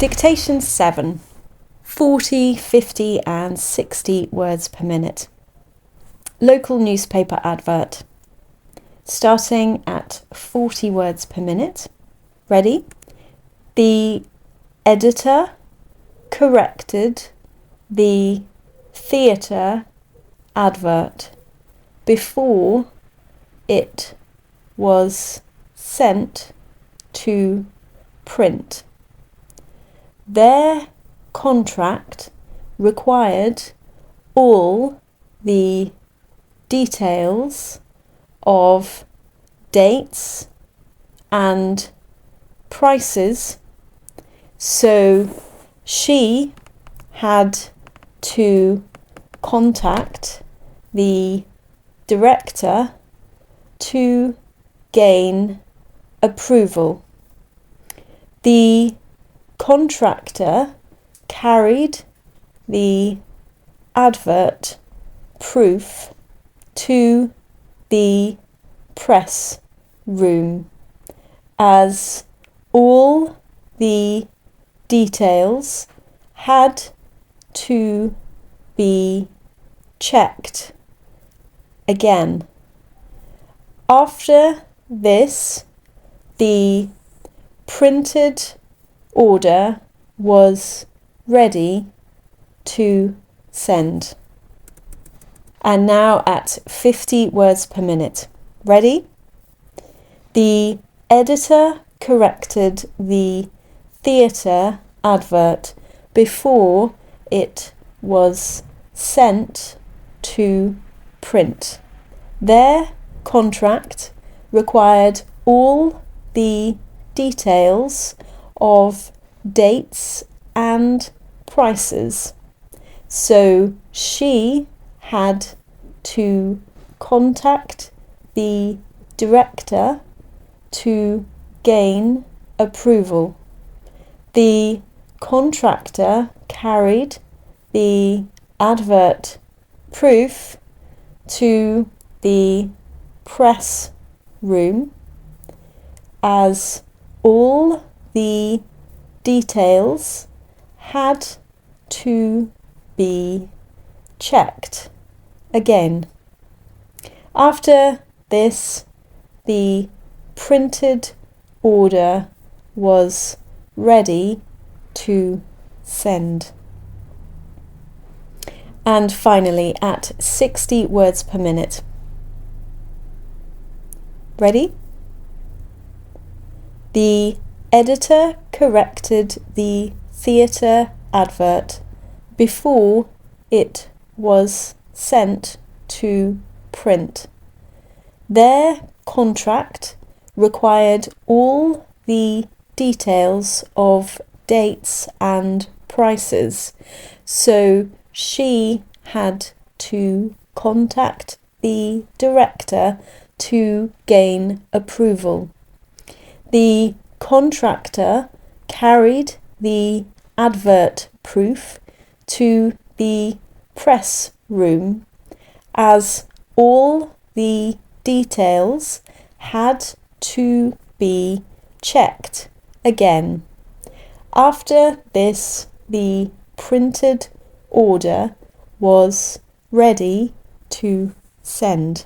Dictation 7, 40, 50 and 60 words per minute. Local newspaper advert. Starting at 40 words per minute. Ready? The editor corrected the theatre advert before it was sent to print. Their contract required all the details of dates and prices, so she had to contact the director to gain approval. The contractor carried the advert proof to the press room, as all the details had to be checked again. After this, the printed order was ready to send. And now at 50 words per minute. Ready? The editor corrected the theatre advert before it was sent to print. Their contract required all the details of dates and prices, so she had to contact the director to gain approval. The contractor carried the advert proof to the press room, as all the details had to be checked again. After this, the printed order was ready to send. And finally, at 60 words per minute. Ready? The editor corrected the theatre advert before it was sent to print. Their contract required all the details of dates and prices, so she had to contact the director to gain approval. The contractor carried the advert proof to the press room, as all the details had to be checked again. After this, the printed order was ready to send.